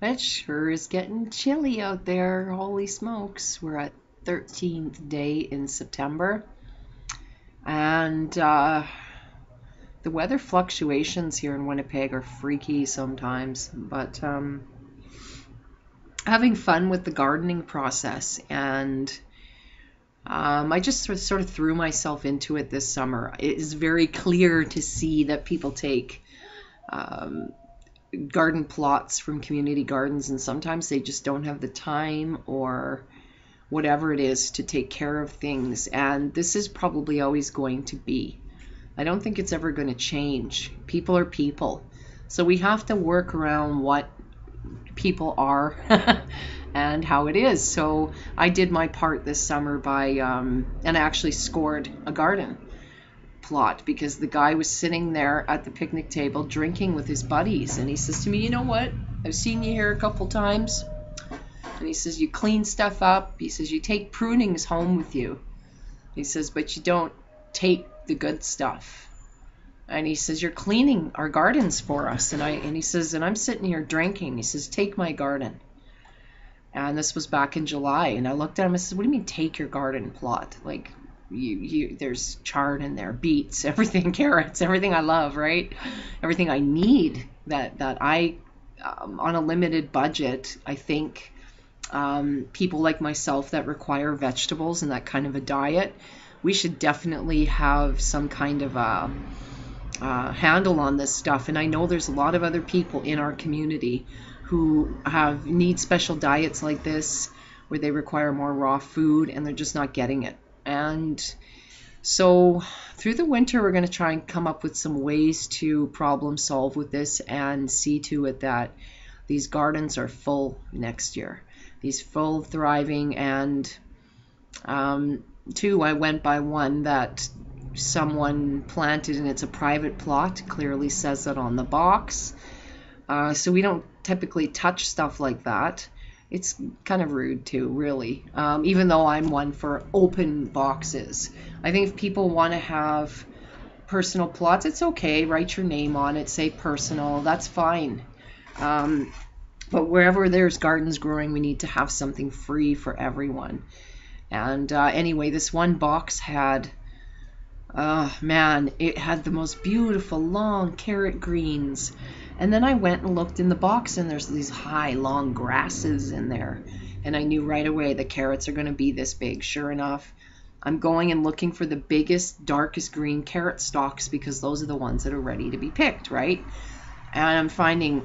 It sure is getting chilly out there. Holy smokes. We're at 13th day in September. And the weather fluctuations here in Winnipeg are freaky sometimes. But having fun with the gardening process. And I just sort of threw myself into it this summer. It is very clear to see that people take um, garden plots from community gardens, and sometimes they just don't have the time or whatever it is to take care of things. And this is probably always going to be. I don't think it's ever going to change. People are people. So we have to work around what people are and how it is. So I did my part this summer by, and I actually scored a garden plot because the guy was sitting there at the picnic table drinking with his buddies. And he says to me, "You know what? I've seen you here a couple times." And he says, "You clean stuff up." He says, "You take prunings home with you." He says, "But you don't take the good stuff." And he says, "You're cleaning our gardens for us." And he says, "And I'm sitting here drinking." He says, "Take my garden." And this was back in July. And I looked at him and said, "What do you mean take your garden plot? Like, there's chard in there, beets, everything, carrots, everything I love, right? Everything I need that I, on a limited budget, I think people like myself that require vegetables and that kind of a diet, we should definitely have some kind of a handle on this stuff." And I know there's a lot of other people in our community who need special diets like this, where they require more raw food and they're just not getting it. And so through the winter, we're going to try and come up with some ways to problem solve with this and see to it that these gardens are full next year. These full, thriving, and two, I went by one that someone planted and it's a private plot, clearly says that on the box. So we don't typically touch stuff like that. It's kind of rude too, really, even though I'm one for open boxes. I think if people want to have personal plots, it's okay. Write your name on it, say personal, that's fine. But wherever there's gardens growing, we need to have something free for everyone. And anyway, this one box had, man, it had the most beautiful long carrot greens. And then I went and looked in the box, and there's these high, long grasses in there. And I knew right away the carrots are going to be this big. Sure enough, I'm going and looking for the biggest, darkest green carrot stalks because those are the ones that are ready to be picked, right? And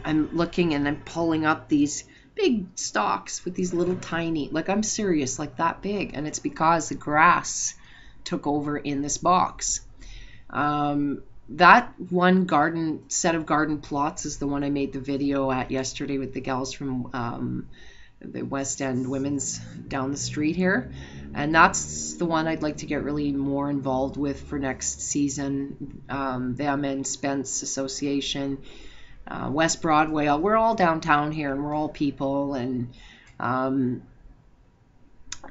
I'm looking and I'm pulling up these big stalks with these little tiny, like I'm serious, like that big. And it's because the grass took over in this box. That one set of garden plots is the one I made the video at yesterday with the gals from the West End Women's down the street here. And that's the one I'd like to get really more involved with for next season. Them and Spence Association, West Broadway, we're all downtown here and we're all people. And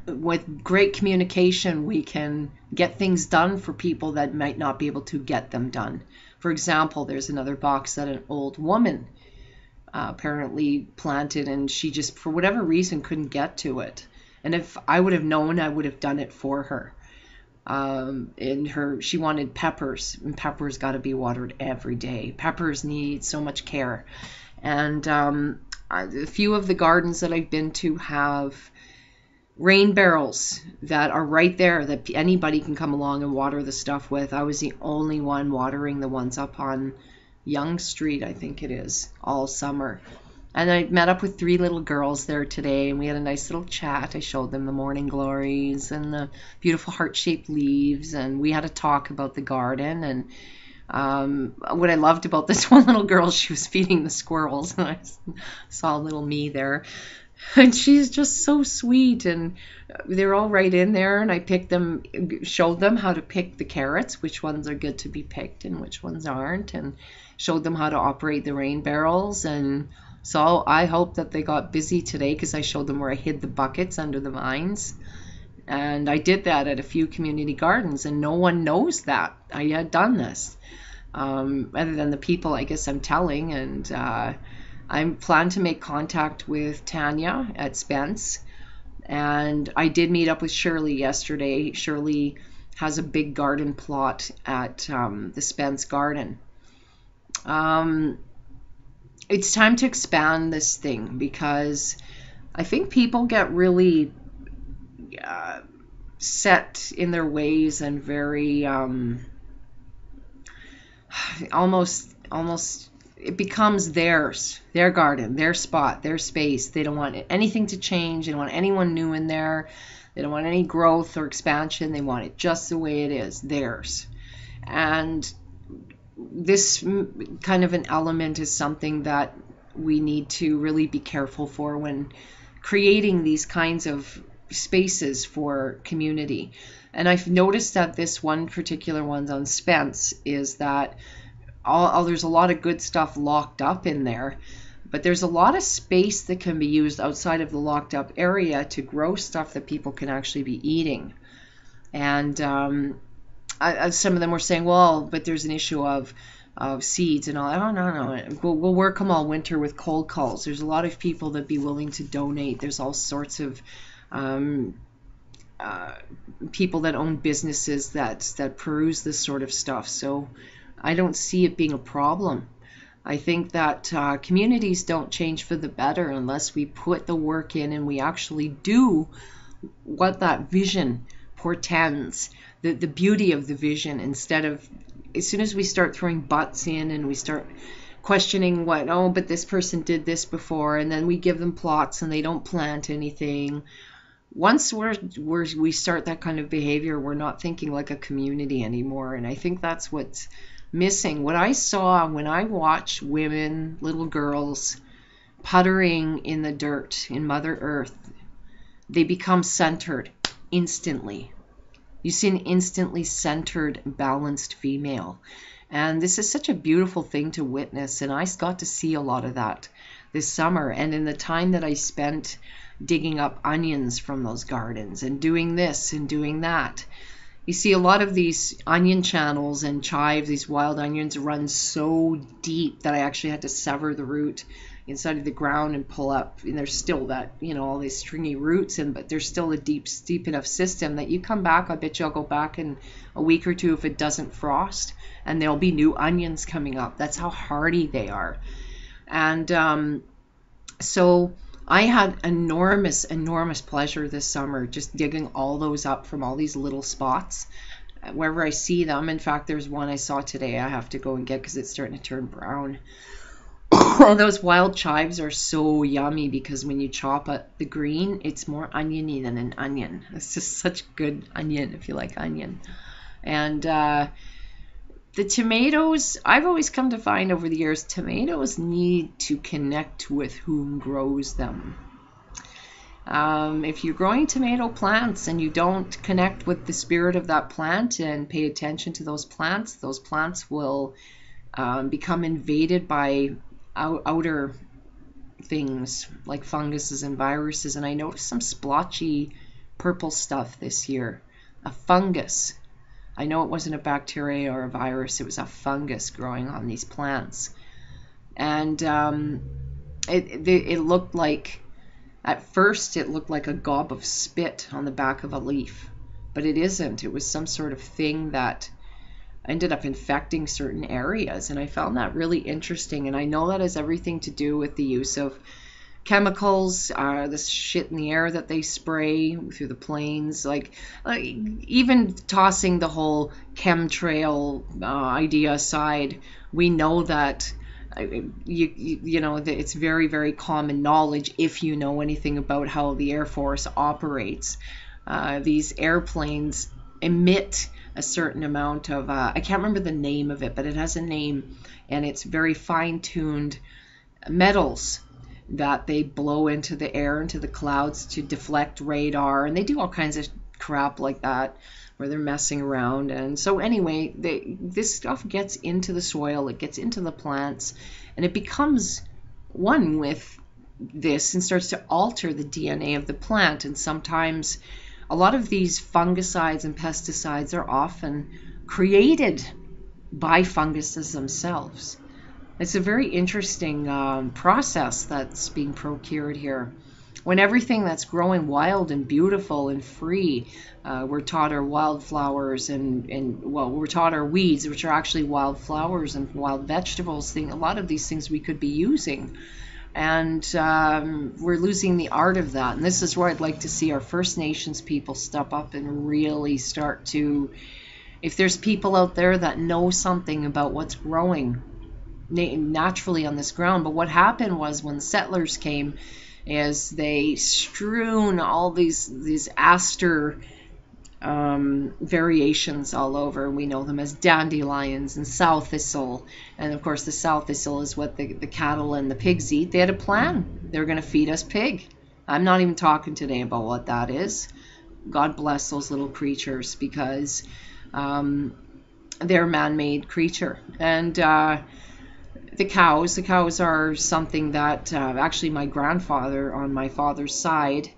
with great communication, we can get things done for people that might not be able to get them done. For example, there's another box that an old woman apparently planted, and she just, for whatever reason, couldn't get to it. And if I would have known, I would have done it for her. She wanted peppers, and peppers got to be watered every day. Peppers need so much care. And a few of the gardens that I've been to have rain barrels that are right there that anybody can come along and water the stuff with. I was the only one watering the ones up on Yonge Street, I think it is, all summer. And I met up with 3 little girls there today, and we had a nice little chat. I showed them the morning glories and the beautiful heart-shaped leaves, and we had a talk about the garden. And what I loved about this one little girl, she was feeding the squirrels, and I saw little me there. And she's just so sweet, and they're all right in there, and I showed them how to pick the carrots, which ones are good to be picked and which ones aren't, and showed them how to operate the rain barrels. And so I hope that they got busy today because I showed them where I hid the buckets under the vines. And I did that at a few community gardens, and no one knows that I had done this, other than the people I guess I'm telling. And I plan to make contact with Tanya at Spence, and I did meet up with Shirley yesterday. Shirley has a big garden plot at the Spence Garden. It's time to expand this thing because I think people get really set in their ways and very almost it becomes theirs, their garden, their spot, their space. They don't want anything to change. They don't want anyone new in there. They don't want any growth or expansion. They want it just the way it is, theirs. And this kind of an element is something that we need to really be careful for when creating these kinds of spaces for community. And I've noticed that this one particular one on Spence is that there's a lot of good stuff locked up in there, but there's a lot of space that can be used outside of the locked up area to grow stuff that people can actually be eating. And some of them were saying, well, but there's an issue of seeds and all. I don't know. We'll work them all winter with cold calls. There's a lot of people that be willing to donate. There's all sorts of people that own businesses that peruse this sort of stuff. So I don't see it being a problem. I think that communities don't change for the better unless we put the work in and we actually do what that vision portends, the beauty of the vision, instead of as soon as we start throwing buts in and we start questioning but this person did this before, and then we give them plots and they don't plant anything. Once we start that kind of behavior, we're not thinking like a community anymore. And I think that's what's missing. What I saw when I watched women, little girls, puttering in the dirt, in Mother Earth, they become centered instantly. You see an instantly centered, balanced female. And this is such a beautiful thing to witness. And I got to see a lot of that this summer. And in the time that I spent digging up onions from those gardens and doing this and doing that, you see a lot of these onion channels and chives, these wild onions, run so deep that I actually had to sever the root inside of the ground and pull up. And there's still that, all these stringy roots, but there's still a deep enough system that you come back. I bet you I'll go back in a week or two if it doesn't frost, and there'll be new onions coming up. That's how hardy they are. And so I had enormous pleasure this summer just digging all those up from all these little spots wherever I see them. In fact, there's one I saw today I have to go and get because it's starting to turn brown. Those wild chives are so yummy because when you chop up the green, it's more oniony than an onion. It's just such good onion if you like onion. And the tomatoes, I've always come to find over the years, tomatoes need to connect with whom grows them. If you're growing tomato plants and you don't connect with the spirit of that plant and pay attention to those plants will become invaded by outer things like funguses and viruses. And I noticed some splotchy purple stuff this year, a fungus. I know it wasn't a bacteria or a virus, it was a fungus growing on these plants. And it looked like, at first it looked like a gob of spit on the back of a leaf, but it isn't. It was some sort of thing that ended up infecting certain areas, and I found that really interesting. And I know that has everything to do with the use of chemicals, this shit in the air that they spray through the planes, like even tossing the whole chemtrail idea aside, we know that that it's very, very common knowledge, if you know anything about how the Air Force operates. These airplanes emit a certain amount of, I can't remember the name of it, but it has a name, and it's very fine-tuned metals that they blow into the air, into the clouds to deflect radar, and they do all kinds of crap like that where they're messing around. And so anyway, this stuff gets into the soil, it gets into the plants, and it becomes one with this and starts to alter the DNA of the plant. And sometimes a lot of these fungicides and pesticides are often created by funguses themselves. It's a very interesting process that's being procured here. When everything that's growing wild and beautiful and free, we're taught our wildflowers and well, we're taught our weeds, which are actually wildflowers and wild vegetables. A lot of these things we could be using. And we're losing the art of that. And this is where I'd like to see our First Nations people step up and really start to, if there's people out there that know something about what's growing naturally on this ground. But what happened was when the settlers came, is they strewn all these aster variations all over. We know them as dandelions and sow thistle, and of course the sow thistle is what the cattle and the pigs eat. They had a plan. They were going to feed us pig. I'm not even talking today about what that is. God bless those little creatures, because they're a man-made creature. And the cows are something that actually my grandfather on my father's side,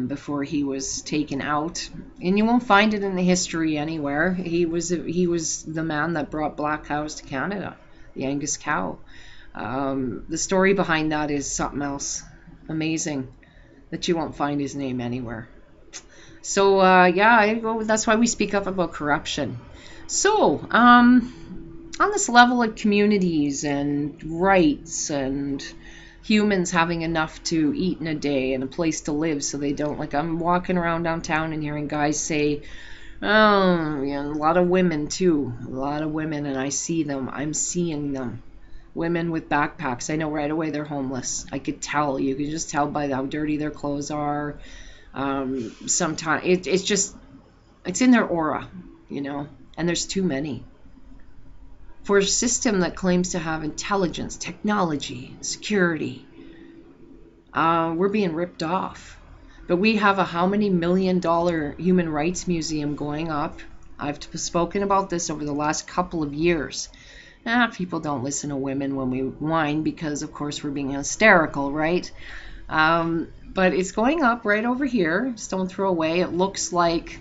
before he was taken out, and you won't find it in the history anywhere, he was the man that brought black cows to Canada, the Angus cow. The story behind that is something else amazing that you won't find his name anywhere. So that's why we speak up about corruption. So on this level of communities and rights and humans having enough to eat in a day and a place to live so they don't, like, I'm walking around downtown and hearing guys say, oh, yeah, a lot of women too, a lot of women, and I see them, I'm seeing them. Women with backpacks, I know right away they're homeless. I could tell, you can just tell by how dirty their clothes are. Sometimes it's in their aura, and there's too many. For a system that claims to have intelligence, technology, security, we're being ripped off. But we have a how many $1 million human rights museum going up. I've spoken about this over the last couple of years. People don't listen to women when we whine because, of course, we're being hysterical, right? But it's going up right over here. Stone throw away. It looks like...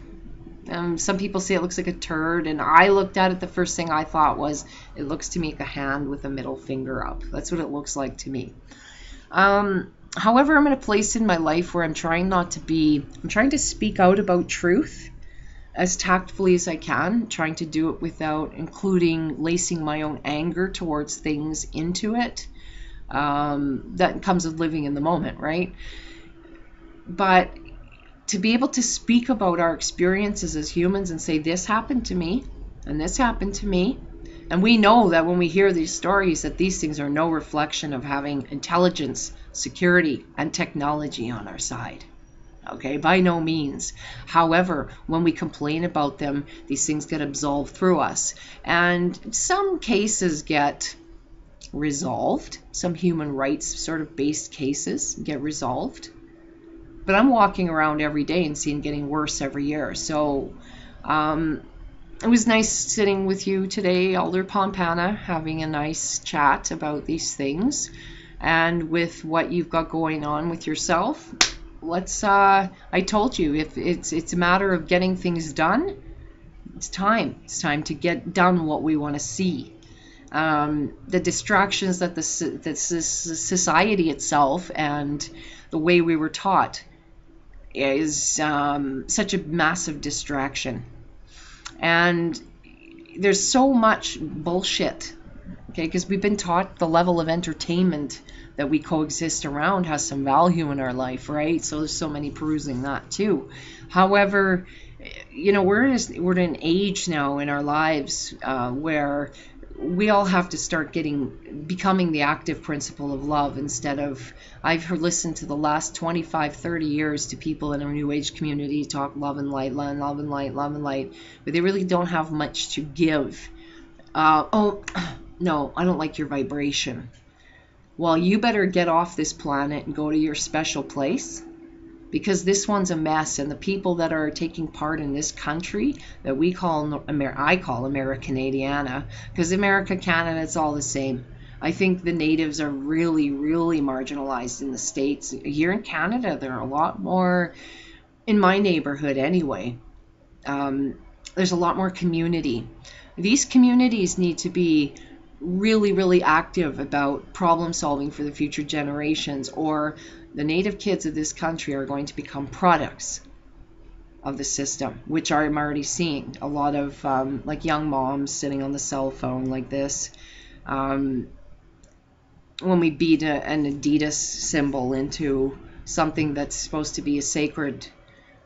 some people say it looks like a turd, and I looked at it, the first thing I thought was, it looks to me like a hand with a middle finger up. That's what it looks like to me. However, I'm in a place in my life where I'm trying to speak out about truth as tactfully as I can, trying to do it without including lacing my own anger towards things into it. That comes with living in the moment, right? But to be able to speak about our experiences as humans and say, this happened to me, and this happened to me. And we know that when we hear these stories, that these things are no reflection of having intelligence, security, and technology on our side. Okay, by no means. However, when we complain about them, these things get absolved through us. And some cases get resolved. Some human rights sort of based cases get resolved. But I'm walking around every day and seeing getting worse every year. So it was nice sitting with you today, Alder Pompana, having a nice chat about these things. And with what you've got going on with yourself, I told you, if it's a matter of getting things done, it's time. It's time to get done what we want to see. The distractions that the society itself and the way we were taught is such a massive distraction. And there's so much bullshit, okay, because we've been taught the level of entertainment that we coexist around has some value in our life, right? So there's so many perusing that too. However, we're in an age now in our lives where we all have to start becoming the active principle of love instead of, I've listened to the last 25, 30 years to people in our New Age community talk love and light, love and light, love and light, but they really don't have much to give. No, I don't like your vibration. Well, you better get off this planet and go to your special place, because this one's a mess, and the people that are taking part in this country that I call Americanadiana, because America, Canada, it's all the same. I think the natives are really, really marginalized in the States. Here in Canada, there are a lot more, in my neighborhood anyway, there's a lot more community. These communities need to be really, really active about problem solving for the future generations, or the native kids of this country are going to become products of the system, which I'm already seeing. A lot of like young moms sitting on the cell phone like this. When we beat an Adidas symbol into something that's supposed to be a sacred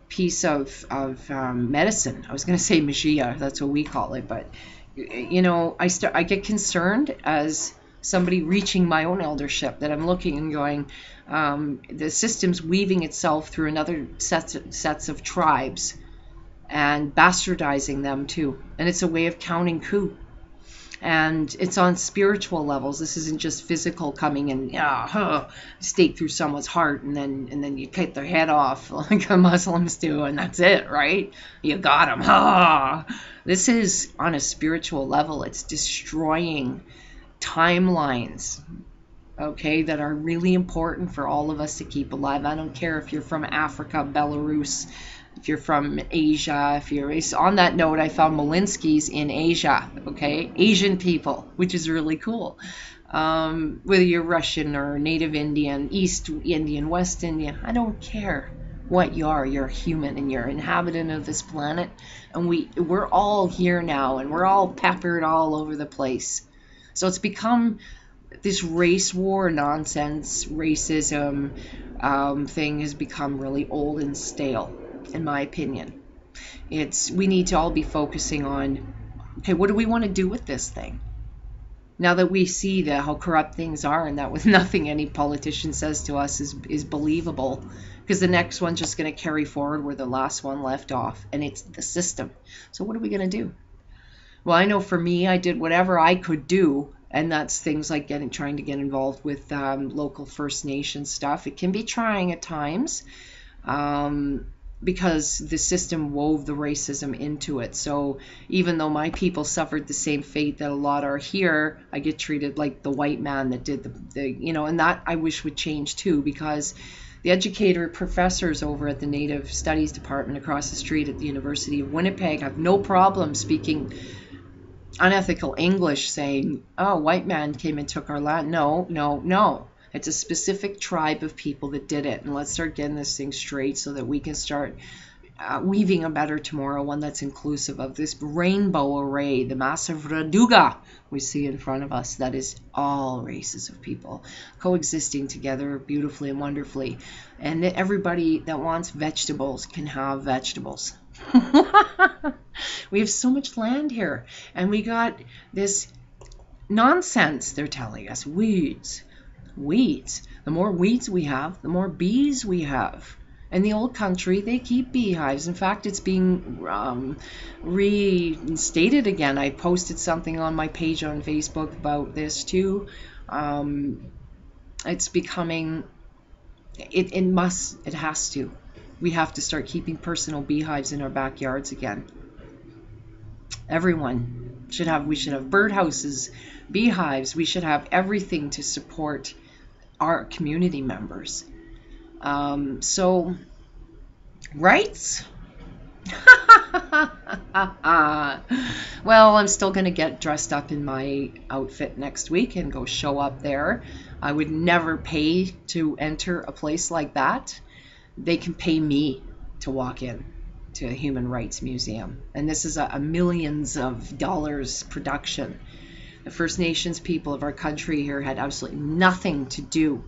piece of medicine. I was going to say magia, that's what we call it, but you know, I get concerned as somebody reaching my own eldership, that I'm looking and going, the system's weaving itself through another sets of tribes and bastardizing them too, and it's a way of counting coup. And it's on spiritual levels. This isn't just physical, coming and stake through someone's heart and then you cut their head off like the Muslims do, and that's it, right? You got them. This is on a spiritual level. It's destroying timelines, okay, that are really important for all of us to keep alive. I don't care if you're from Africa, Belarus, if you're from Asia, on that note, I found Molinsky's in Asia, okay? Asian people, which is really cool. Whether you're Russian or Native Indian, East Indian, West Indian, I don't care what you are. You're a human and you're an inhabitant of this planet. And we're all here now, and we're all peppered all over the place. So it's become this race war nonsense, racism thing has become really old and stale, in my opinion. We need to all be focusing on, okay, what do we want to do with this thing? Now that we see how corrupt things are, and that with nothing any politician says to us is believable, because the next one's just going to carry forward where the last one left off, and it's the system. So what are we going to do? Well, I know for me, I did whatever I could do, and that's things like trying to get involved with local First Nation stuff. It can be trying at times, because the system wove the racism into it. So even though my people suffered the same fate that a lot are here, I get treated like the white man that did and that I wish would change too, because the educator professors over at the Native Studies Department across the street at the University of Winnipeg have no problem speaking unethical English, saying, oh, white man came and took our land. No. It's a specific tribe of people that did it. And let's start getting this thing straight so that we can start weaving a better tomorrow, one that's inclusive of this rainbow array, the massive raduga we see in front of us. That is all races of people coexisting together beautifully and wonderfully. And that everybody that wants vegetables can have vegetables. We have so much land here. And we got this nonsense they're telling us. Weeds. The more weeds we have, the more bees we have. In the old country, they keep beehives. In fact, it's being reinstated again. I posted something on my page on Facebook about this too. It's becoming, it has to. We have to start keeping personal beehives in our backyards again. Everyone should have, we should have birdhouses, beehives. We should have everything to support our community members. So, rights? Well, I'm still going to get dressed up in my outfit next week and go show up there. I would never pay to enter a place like that. They can pay me to walk in to a human rights museum. And this is a millions of dollars production. The First Nations people of our country here had absolutely nothing to do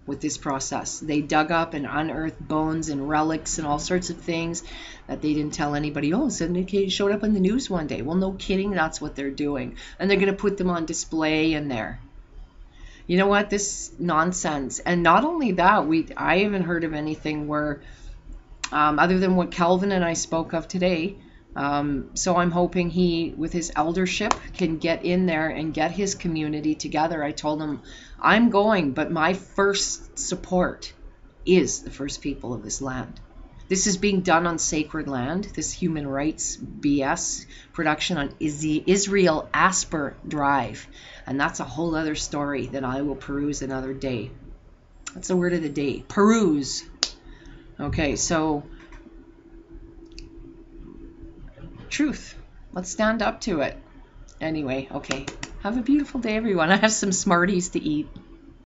with this process. They dug up and unearthed bones and relics and all sorts of things that they didn't tell anybody. Oh, suddenly it showed up on the news one day. Well, no kidding, that's what they're doing. And they're going to put them on display in there. You know what? This nonsense. And not only that, I haven't heard of anything where, other than what Kelvin and I spoke of today, so I'm hoping he, with his eldership, can get in there and get his community together. I told him, I'm going, but my first support is the first people of this land. This is being done on sacred land, this human rights BS production on Israel Asper Drive. And that's a whole other story that I will peruse another day. That's the word of the day, peruse. Okay, so truth. Let's stand up to it. Anyway, okay. Have a beautiful day, everyone. I have some Smarties to eat.